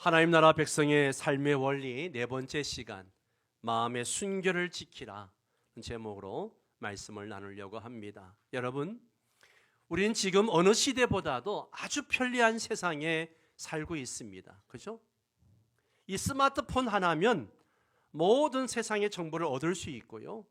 하나님 나라 백성의 삶의 원리 네 번째 시간, 마음의 순결을 지키라 제목으로 말씀을 나누려고 합니다. 여러분, 우리는 지금 어느 시대보다도 아주 편리한 세상에 살고 있습니다. 그죠? 이 스마트폰 하나면 모든 세상의 정보를 얻을 수 있고요,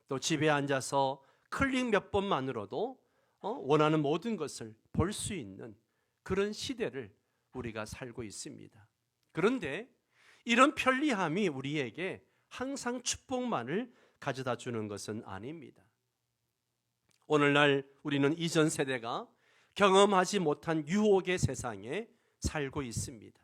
또 집에 앉아서 클릭 몇 번만으로도 원하는 모든 것을 볼 수 있는 그런 시대를 우리가 살고 있습니다. 그런데 이런 편리함이 우리에게 항상 축복만을 가져다 주는 것은 아닙니다. 오늘날 우리는 이전 세대가 경험하지 못한 유혹의 세상에 살고 있습니다.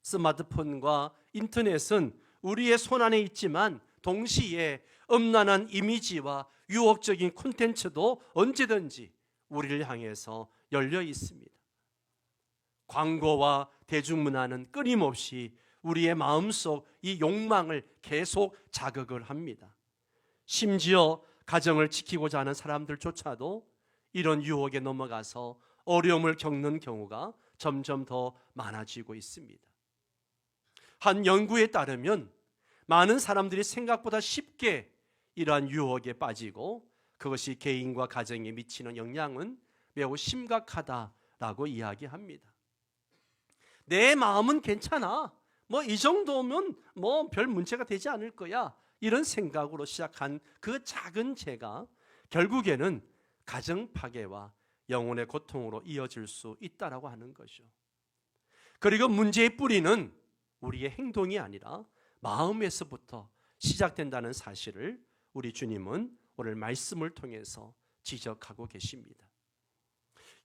스마트폰과 인터넷은 우리의 손안에 있지만 동시에 음란한 이미지와 유혹적인 콘텐츠도 언제든지 우리를 향해서 열려 있습니다. 광고와 대중문화는 끊임없이 우리의 마음속 이 욕망을 계속 자극을 합니다. 심지어 가정을 지키고자 하는 사람들조차도 이런 유혹에 넘어가서 어려움을 겪는 경우가 점점 더 많아지고 있습니다. 한 연구에 따르면 많은 사람들이 생각보다 쉽게 이러한 유혹에 빠지고 그것이 개인과 가정에 미치는 영향은 매우 심각하다라고 이야기합니다. 내 마음은 괜찮아, 이 정도면 별 문제가 되지 않을 거야, 이런 생각으로 시작한 그 작은 죄가 결국에는 가정 파괴와 영혼의 고통으로 이어질 수 있다라고 하는 것이죠. 그리고 문제의 뿌리는 우리의 행동이 아니라 마음에서부터 시작된다는 사실을 우리 주님은 오늘 말씀을 통해서 지적하고 계십니다.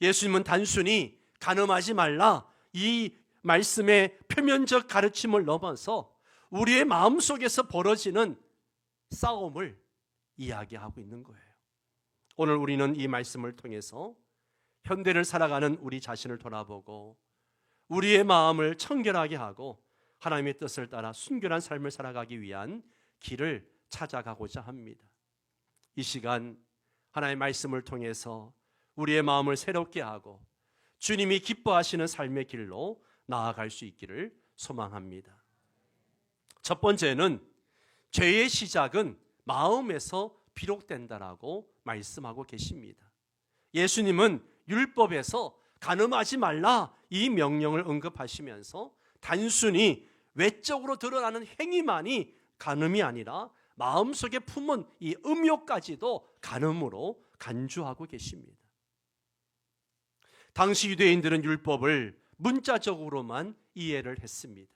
예수님은 단순히 간음하지 말라 이 말씀의 표면적 가르침을 넘어서 우리의 마음속에서 벌어지는 싸움을 이야기하고 있는 거예요. 오늘 우리는 이 말씀을 통해서 현대를 살아가는 우리 자신을 돌아보고 우리의 마음을 청결하게 하고 하나님의 뜻을 따라 순결한 삶을 살아가기 위한 길을 찾아가고자 합니다. 이 시간 하나님의 말씀을 통해서 우리의 마음을 새롭게 하고 주님이 기뻐하시는 삶의 길로 나아갈 수 있기를 소망합니다. 첫 번째는 죄의 시작은 마음에서 비롯된다라고 말씀하고 계십니다. 예수님은 율법에서 간음하지 말라 이 명령을 언급하시면서 단순히 외적으로 드러나는 행위만이 간음이 아니라 마음속에 품은 이 음욕까지도 간음으로 간주하고 계십니다. 당시 유대인들은 율법을 문자적으로만 이해를 했습니다.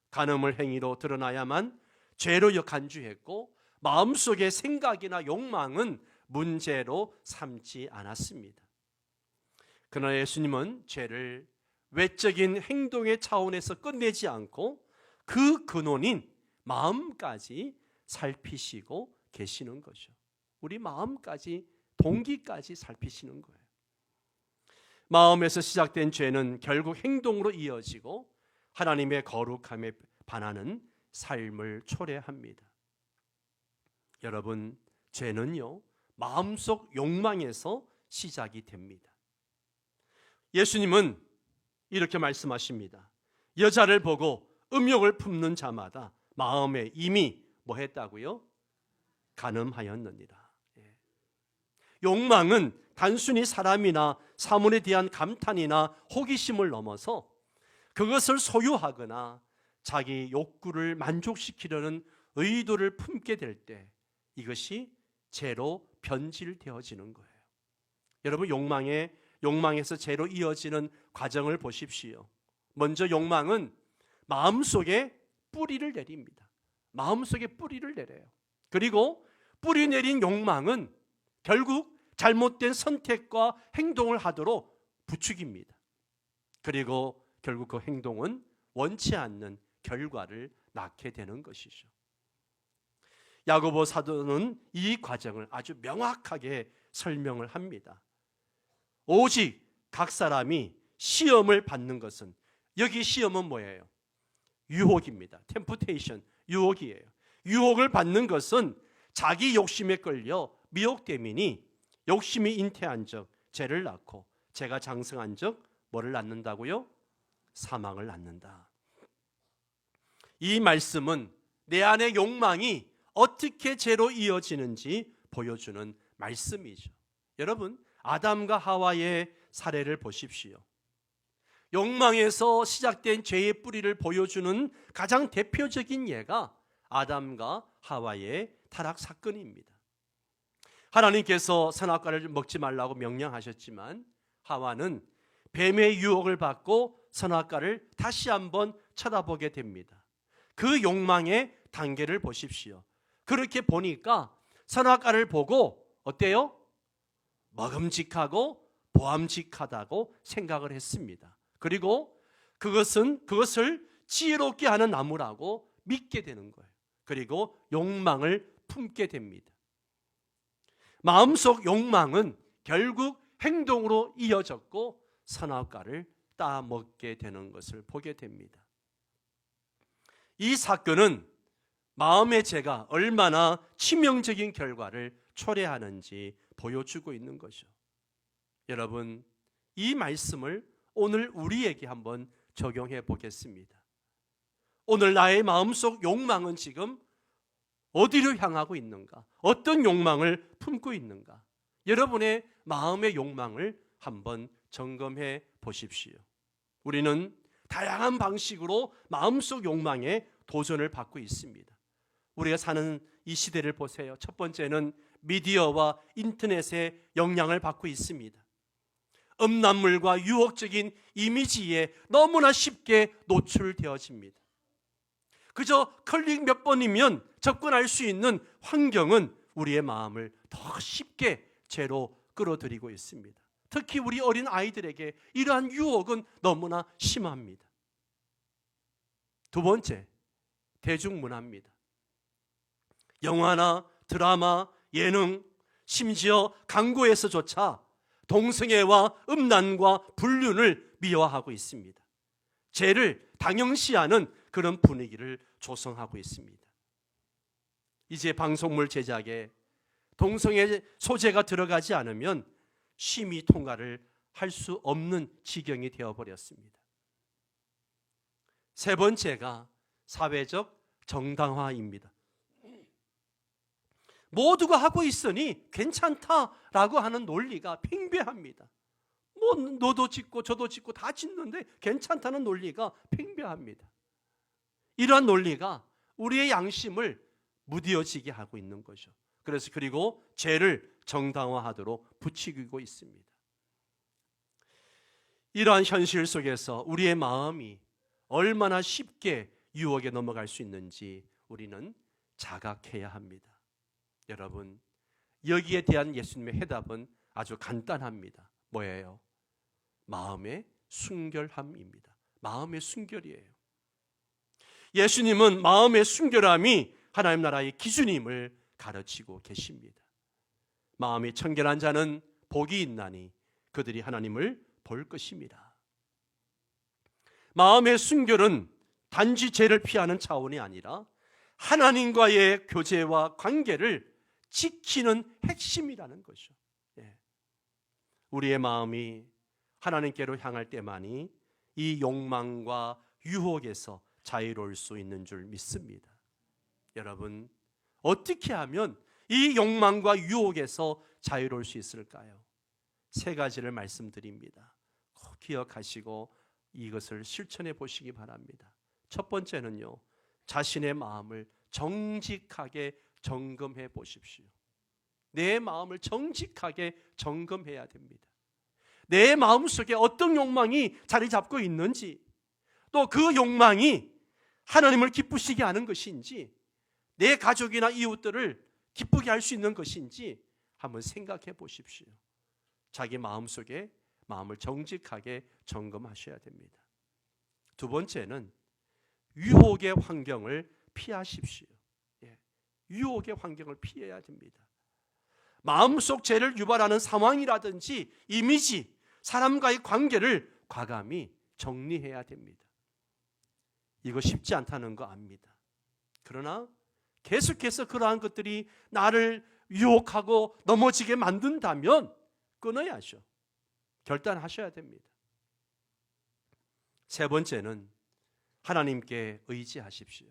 간음을 행위로 드러나야만 죄로 간주했고 마음속의 생각이나 욕망은 문제로 삼지 않았습니다. 그러나 예수님은 죄를 외적인 행동의 차원에서 끝내지 않고 그 근원인 마음까지 살피시고 계시는 거죠. 우리 마음까지, 동기까지 살피시는 거예요. 마음에서 시작된 죄는 결국 행동으로 이어지고 하나님의 거룩함에 반하는 삶을 초래합니다. 여러분, 죄는요, 마음속 욕망에서 시작이 됩니다. 예수님은 이렇게 말씀하십니다. 여자를 보고 음욕을 품는 자마다 마음에 이미 뭐 했다고요? 간음하였느니라. 욕망은 단순히 사람이나 사물에 대한 감탄이나 호기심을 넘어서 그것을 소유하거나 자기 욕구를 만족시키려는 의도를 품게 될 때 이것이 죄로 변질되어지는 거예요. 여러분, 욕망에서 죄로 이어지는 과정을 보십시오. 먼저 욕망은 마음속에 뿌리를 내립니다. 마음속에 뿌리를 내려요. 그리고 뿌리 내린 욕망은 결국 잘못된 선택과 행동을 하도록 부추깁니다. 그리고 결국 그 행동은 원치 않는 결과를 낳게 되는 것이죠. 야고보 사도는 이 과정을 아주 명확하게 설명을 합니다. 오직 각 사람이 시험을 받는 것은, 여기 시험은 뭐예요? 유혹입니다. 템프테이션, 유혹이에요. 유혹을 받는 것은 자기 욕심에 끌려 미혹됨이니 욕심이 잉태한 적 죄를 낳고 죄가 장성한 적 뭐를 낳는다고요? 사망을 낳는다. 이 말씀은 내 안의 욕망이 어떻게 죄로 이어지는지 보여주는 말씀이죠. 여러분, 아담과 하와의 사례를 보십시오. 욕망에서 시작된 죄의 뿌리를 보여주는 가장 대표적인 예가 아담과 하와의 타락 사건입니다. 하나님께서 선악과를 먹지 말라고 명령하셨지만 하와는 뱀의 유혹을 받고 선악과를 다시 한번 쳐다보게 됩니다. 그 욕망의 단계를 보십시오. 그렇게 보니까 선악과를 보고 어때요? 먹음직하고 보암직하다고 생각을 했습니다. 그리고 그것을 지혜롭게 하는 나무라고 믿게 되는 거예요. 그리고 욕망을 품게 됩니다. 마음속 욕망은 결국 행동으로 이어졌고 선악과를 따먹게 되는 것을 보게 됩니다. 이 사건은 마음의 죄가 얼마나 치명적인 결과를 초래하는지 보여주고 있는 거죠. 여러분, 이 말씀을 오늘 우리에게 한번 적용해 보겠습니다. 오늘 나의 마음속 욕망은 지금 어디로 향하고 있는가? 어떤 욕망을 품고 있는가? 여러분의 마음의 욕망을 한번 점검해 보십시오. 우리는 다양한 방식으로 마음속 욕망에 도전을 받고 있습니다. 우리가 사는 이 시대를 보세요. 첫 번째는 미디어와 인터넷의 영향을 받고 있습니다. 음란물과 유혹적인 이미지에 너무나 쉽게 노출되어집니다. 그저 클릭 몇 번이면 접근할 수 있는 환경은 우리의 마음을 더 쉽게 죄로 끌어들이고 있습니다. 특히 우리 어린 아이들에게 이러한 유혹은 너무나 심합니다. 두 번째, 대중문화입니다. 영화나 드라마, 예능, 심지어 광고에서조차 동성애와 음란과 불륜을 미화하고 있습니다. 죄를 당연시하는 그런 분위기를 조성하고 있습니다. 이제 방송물 제작에 동성애 소재가 들어가지 않으면 심의 통과를 할 수 없는 지경이 되어버렸습니다. 세 번째가 사회적 정당화입니다. 모두가 하고 있으니 괜찮다라고 하는 논리가 팽배합니다. 뭐 너도 짓고 저도 짓고 다 짓는데 괜찮다는 논리가 팽배합니다. 이러한 논리가 우리의 양심을 무디어지게 하고 있는 거죠. 그리고 죄를 정당화하도록 부추기고 있습니다. 이러한 현실 속에서 우리의 마음이 얼마나 쉽게 유혹에 넘어갈 수 있는지 우리는 자각해야 합니다. 여러분, 여기에 대한 예수님의 해답은 아주 간단합니다. 뭐예요? 마음의 순결함입니다. 마음의 순결이에요. 예수님은 마음의 순결함이 하나님 나라의 기준임을 가르치고 계십니다. 마음이 청결한 자는 복이 있나니 그들이 하나님을 볼 것입니다. 마음의 순결은 단지 죄를 피하는 차원이 아니라 하나님과의 교제와 관계를 지키는 핵심이라는 거죠. 우리의 마음이 하나님께로 향할 때만이 이 욕망과 유혹에서 자유로울 수 있는 줄 믿습니다. 여러분, 어떻게 하면 이 욕망과 유혹에서 자유로울 수 있을까요? 세 가지를 말씀드립니다. 꼭 기억하시고 이것을 실천해 보시기 바랍니다. 첫 번째는요, 자신의 마음을 정직하게 점검해 보십시오. 내 마음을 정직하게 점검해야 됩니다. 내 마음속에 어떤 욕망이 자리 잡고 있는지, 또 그 욕망이 하나님을 기쁘시게 하는 것인지, 내 가족이나 이웃들을 기쁘게 할 수 있는 것인지 한번 생각해 보십시오. 자기 마음속에 마음을 정직하게 점검하셔야 됩니다. 두 번째는 유혹의 환경을 피하십시오. 유혹의 환경을 피해야 됩니다. 마음속 죄를 유발하는 상황이라든지 이미지, 사람과의 관계를 과감히 정리해야 됩니다. 이거 쉽지 않다는 거 압니다. 그러나 계속해서 그러한 것들이 나를 유혹하고 넘어지게 만든다면 끊어야죠. 결단하셔야 됩니다. 세 번째는 하나님께 의지하십시오.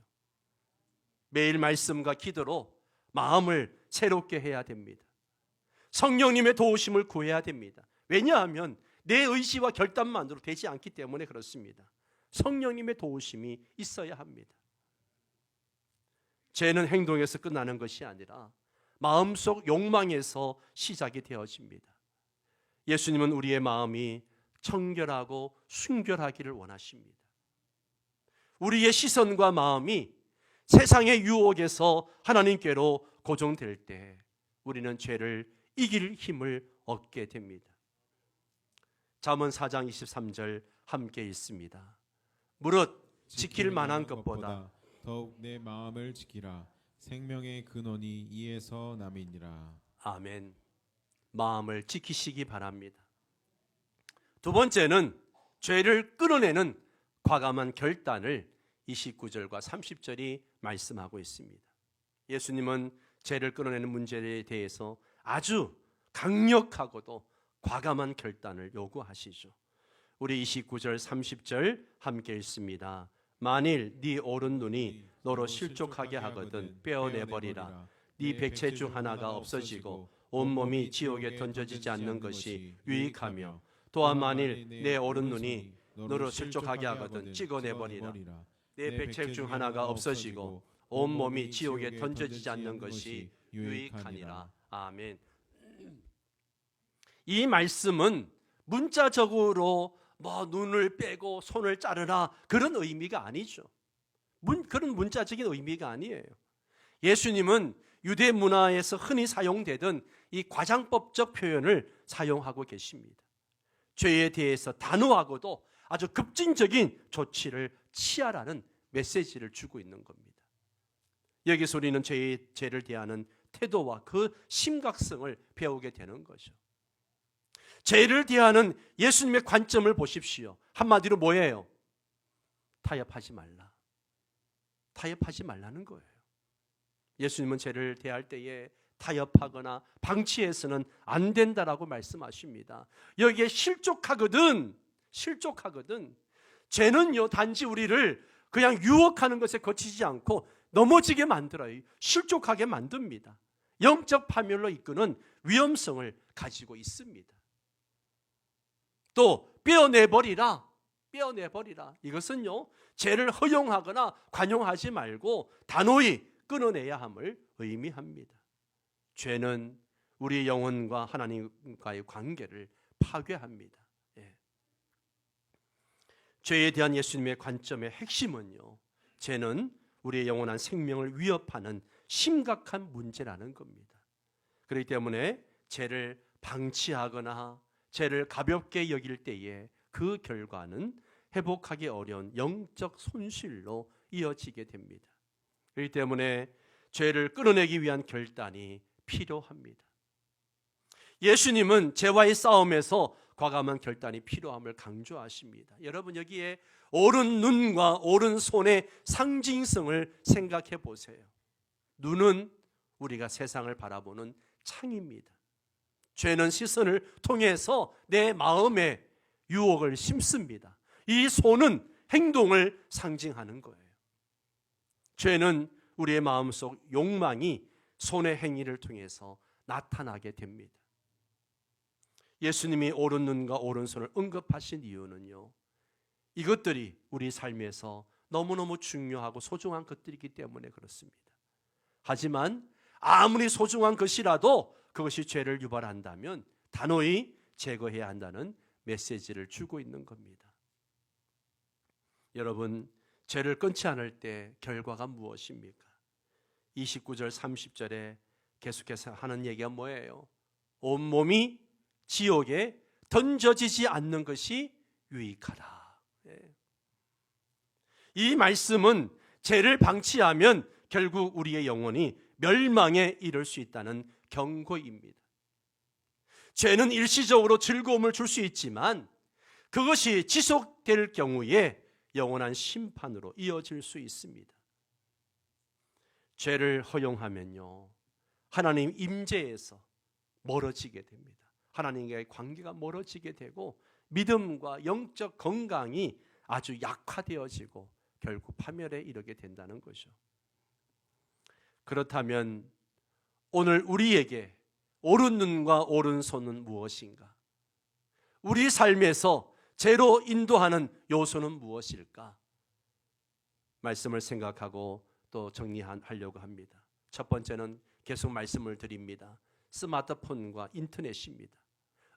매일 말씀과 기도로 마음을 새롭게 해야 됩니다. 성령님의 도우심을 구해야 됩니다. 왜냐하면 내 의지와 결단만으로 되지 않기 때문에 그렇습니다. 성령님의 도우심이 있어야 합니다. 죄는 행동에서 끝나는 것이 아니라 마음속 욕망에서 시작이 되어집니다. 예수님은 우리의 마음이 청결하고 순결하기를 원하십니다. 우리의 시선과 마음이 세상의 유혹에서 하나님께로 고정될 때 우리는 죄를 이길 힘을 얻게 됩니다. 잠언 4장 23절 함께 읽습니다. 무릇 지킬 만한 것보다 더욱 내 마음을 지키라. 생명의 근원이 이에서 남이니라. 아멘. 마음을 지키시기 바랍니다. 두 번째는 죄를 끊어내는 과감한 결단을 29절과 30절이 말씀하고 있습니다. 예수님은 죄를 끊어내는 문제에 대해서 아주 강력하고도 과감한 결단을 요구하시죠. 우리 29절 30절 함께 읽습니다. 만일 네 오른 눈이 너로 실족하게 하거든 빼어내버리라. 네 백체 중 하나가 없어지고 온몸이 지옥에 던져지지 않는 것이 유익하며, 또한 만일 내 오른 눈이 너로 실족하게 하거든 찍어내버리라. 내 백체 중 하나가 없어지고 온몸이 지옥에 던져지지 않는 것이 유익하니라. 아멘. 이 말씀은 문자적으로 눈을 빼고 손을 자르라 그런 의미가 아니죠. 그런 문자적인 의미가 아니에요. 예수님은 유대 문화에서 흔히 사용되던 이 과장법적 표현을 사용하고 계십니다. 죄에 대해서 단호하고도 아주 급진적인 조치를 취하라는 메시지를 주고 있는 겁니다. 여기서 우리는 죄를 대하는 태도와 그 심각성을 배우게 되는 거죠. 죄를 대하는 예수님의 관점을 보십시오. 한마디로 뭐예요? 타협하지 말라. 타협하지 말라는 거예요. 예수님은 죄를 대할 때에 타협하거나 방치해서는 안 된다라고 말씀하십니다. 여기에 실족하거든. 죄는요, 단지 우리를 그냥 유혹하는 것에 거치지 않고 넘어지게 만들어요. 실족하게 만듭니다. 영적 파멸로 이끄는 위험성을 가지고 있습니다. 또 빼어내버리라. 이것은요, 죄를 허용하거나 관용하지 말고 단호히 끊어내야 함을 의미합니다. 죄는 우리 영혼과 하나님과의 관계를 파괴합니다. 죄에 대한 예수님의 관점의 핵심은요, 죄는 우리의 영원한 생명을 위협하는 심각한 문제라는 겁니다. 그렇기 때문에 죄를 방치하거나 죄를 가볍게 여길 때에 그 결과는 회복하기 어려운 영적 손실로 이어지게 됩니다. 그렇기 때문에 죄를 끊어내기 위한 결단이 필요합니다. 예수님은 죄와의 싸움에서 과감한 결단이 필요함을 강조하십니다. 여러분, 여기에 오른 눈과 오른 손의 상징성을 생각해 보세요. 눈은 우리가 세상을 바라보는 창입니다. 죄는 시선을 통해서 내 마음에 유혹을 심습니다. 이 손은 행동을 상징하는 거예요. 죄는 우리의 마음속 욕망이 손의 행위를 통해서 나타나게 됩니다. 예수님이 오른 눈과 오른 손을 언급하신 이유는요, 이것들이 우리 삶에서 너무너무 중요하고 소중한 것들이기 때문에 그렇습니다. 하지만 아무리 소중한 것이라도 그것이 죄를 유발한다면 단호히 제거해야 한다는 메시지를 주고 있는 겁니다. 여러분, 죄를 끊지 않을 때 결과가 무엇입니까? 29절 30절에 계속해서 하는 얘기가 뭐예요? 온몸이 지옥에 던져지지 않는 것이 유익하다. 이 말씀은 죄를 방치하면 결국 우리의 영혼이 멸망에 이를 수 있다는 경고입니다. 죄는 일시적으로 즐거움을 줄 수 있지만 그것이 지속될 경우에 영원한 심판으로 이어질 수 있습니다. 죄를 허용하면요, 하나님 임재에서 멀어지게 됩니다. 하나님과의 관계가 멀어지게 되고 믿음과 영적 건강이 아주 약화되어지고 결국 파멸에 이르게 된다는 거죠. 그렇다면 오늘 우리에게 옳은 눈과 옳은 손은 무엇인가? 우리 삶에서 죄로 인도하는 요소는 무엇일까? 말씀을 생각하고 또 정리하려고 합니다. 첫 번째는 계속 말씀을 드립니다. 스마트폰과 인터넷입니다.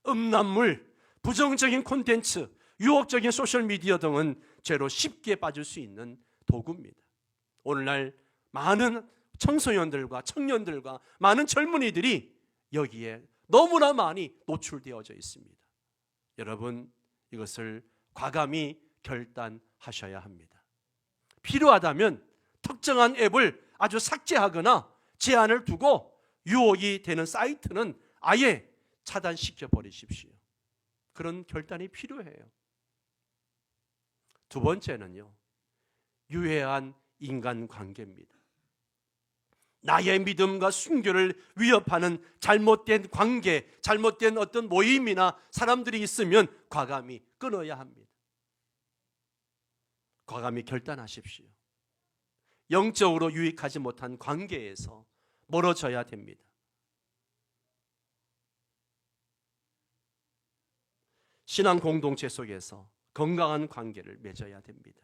음란물, 부정적인 콘텐츠, 유혹적인 소셜미디어 등은 죄로 쉽게 빠질 수 있는 도구입니다. 오늘날 많은 청소년들과 청년들과 많은 젊은이들이 여기에 너무나 많이 노출되어져 있습니다. 여러분, 이것을 과감히 결단하셔야 합니다. 필요하다면 특정한 앱을 아주 삭제하거나 제한을 두고 유혹이 되는 사이트는 아예 차단시켜 버리십시오. 그런 결단이 필요해요. 두 번째는요, 유해한 인간관계입니다. 나의 믿음과 순교를 위협하는 잘못된 관계, 잘못된 어떤 모임이나 사람들이 있으면 과감히 끊어야 합니다. 과감히 결단하십시오. 영적으로 유익하지 못한 관계에서 멀어져야 됩니다. 신앙 공동체 속에서 건강한 관계를 맺어야 됩니다.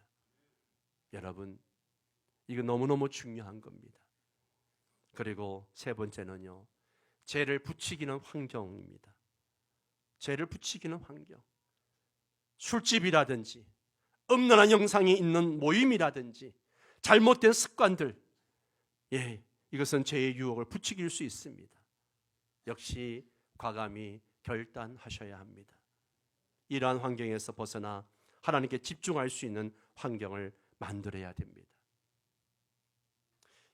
여러분, 이거 너무너무 중요한 겁니다. 그리고 세 번째는요, 죄를 부추기는 환경입니다. 죄를 부추기는 환경. 술집이라든지 음란한 영상이 있는 모임이라든지 잘못된 습관들, 이것은 죄의 유혹을 부추길 수 있습니다. 역시 과감히 결단하셔야 합니다. 이러한 환경에서 벗어나 하나님께 집중할 수 있는 환경을 만들어야 됩니다.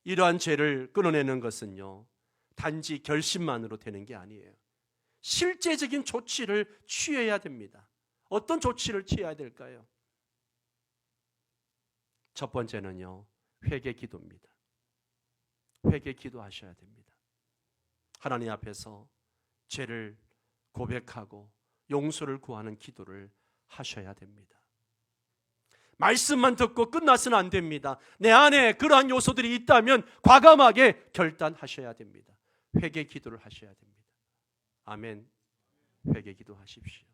이러한 죄를 끊어내는 것은요, 단지 결심만으로 되는 게 아니에요. 실제적인 조치를 취해야 됩니다. 어떤 조치를 취해야 될까요? 첫 번째는요, 회개 기도입니다. 회개 기도하셔야 됩니다. 하나님 앞에서 죄를 고백하고 용서를 구하는 기도를 하셔야 됩니다. 말씀만 듣고 끝나서는 안 됩니다. 내 안에 그러한 요소들이 있다면 과감하게 결단하셔야 됩니다. 회개 기도를 하셔야 됩니다. 아멘. 회개 기도하십시오.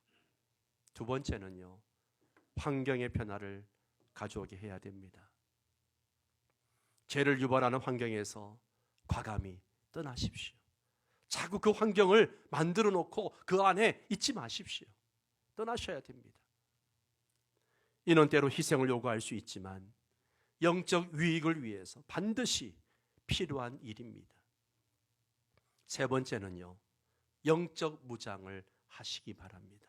두 번째는요, 환경의 변화를 가져오게 해야 됩니다. 죄를 유발하는 환경에서 과감히 떠나십시오. 자꾸 그 환경을 만들어 놓고 그 안에 있지 마십시오. 떠나셔야 됩니다. 이는 때로 희생을 요구할 수 있지만 영적 유익을 위해서 반드시 필요한 일입니다. 세 번째는요, 영적 무장을 하시기 바랍니다.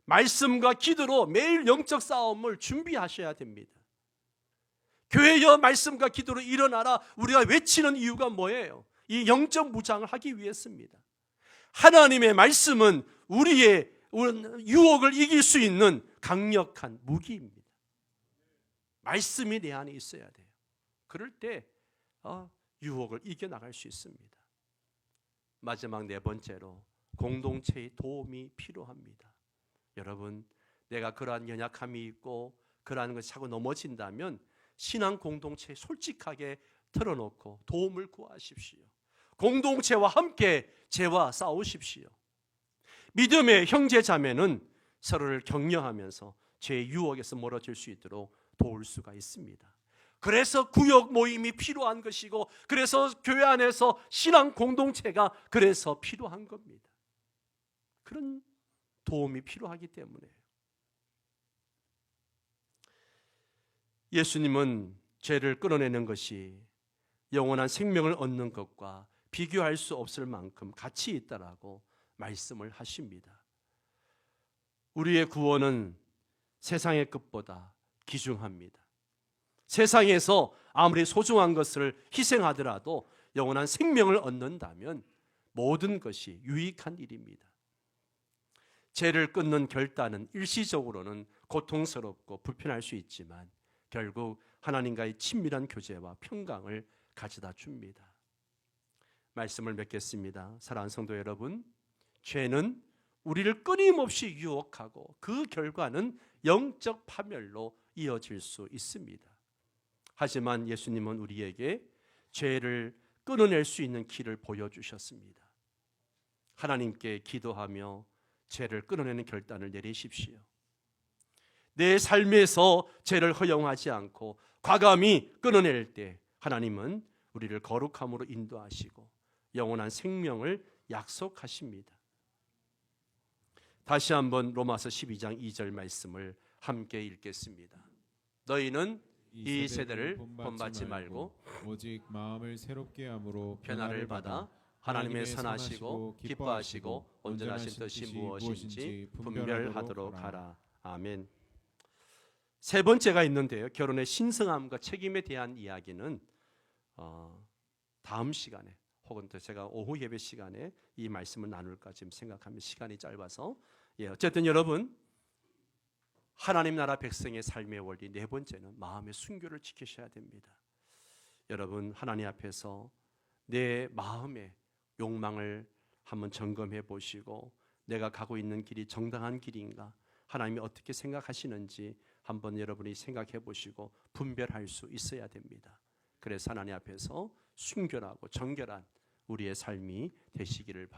말씀과 기도로 매일 영적 싸움을 준비하셔야 됩니다. 교회여 말씀과 기도로 일어나라, 우리가 외치는 이유가 뭐예요? 이 영적 무장을 하기 위해서입니다. 하나님의 말씀은 우리의 유혹을 이길 수 있는 강력한 무기입니다. 말씀이 내 안에 있어야 돼요. 그럴 때 유혹을 이겨나갈 수 있습니다. 마지막 네 번째로 공동체의 도움이 필요합니다. 여러분, 내가 그러한 연약함이 있고 그러한 것이 자꾸 넘어진다면 신앙 공동체에 솔직하게 털어놓고 도움을 구하십시오. 공동체와 함께 죄와 싸우십시오. 믿음의 형제 자매는 서로를 격려하면서 죄의 유혹에서 멀어질 수 있도록 도울 수가 있습니다. 그래서 구역 모임이 필요한 것이고, 그래서 교회 안에서 신앙 공동체가 그래서 필요한 겁니다. 그런 도움이 필요하기 때문에 예수님은 죄를 끊어내는 것이 영원한 생명을 얻는 것과 비교할 수 없을 만큼 가치 있다라고 말씀을 하십니다. 우리의 구원은 세상의 것보다 귀중합니다. 세상에서 아무리 소중한 것을 희생하더라도 영원한 생명을 얻는다면 모든 것이 유익한 일입니다. 죄를 끊는 결단은 일시적으로는 고통스럽고 불편할 수 있지만 결국 하나님과의 친밀한 교제와 평강을 가져다 줍니다. 말씀을 맺겠습니다. 사랑하는 성도 여러분, 죄는 우리를 끊임없이 유혹하고 그 결과는 영적 파멸로 이어질 수 있습니다. 하지만 예수님은 우리에게 죄를 끊어낼 수 있는 길을 보여주셨습니다. 하나님께 기도하며 죄를 끊어내는 결단을 내리십시오. 내 삶에서 죄를 허용하지 않고 과감히 끊어낼 때 하나님은 우리를 거룩함으로 인도하시고 영원한 생명을 약속하십니다. 다시 한번 로마서 12장 2절 말씀을 함께 읽겠습니다. 너희는 이 세대를 본받지 말고 오직 마음을 새롭게 함으로 변화를 받아 하나님의 선하시고 기뻐하시고 온전하신 뜻이 무엇인지 분별하도록 하라. 아멘. 세 번째가 있는데요. 결혼의 신성함과 책임에 대한 이야기는 다음 시간에 혹은 또 제가 오후 예배 시간에 이 말씀을 나눌까 지금 생각하면 시간이 짧아서 어쨌든 여러분 하나님 나라 백성의 삶의 원리 네 번째는 마음의 순교를 지키셔야 됩니다. 여러분 하나님 앞에서 내 마음의 욕망을 한번 점검해 보시고 내가 가고 있는 길이 정당한 길인가 하나님이 어떻게 생각하시는지 한번 여러분이 생각해 보시고 분별할 수 있어야 됩니다. 그래서 하나님 앞에서 순결하고 정결한 우리의 삶이 되시기를 바랍니다.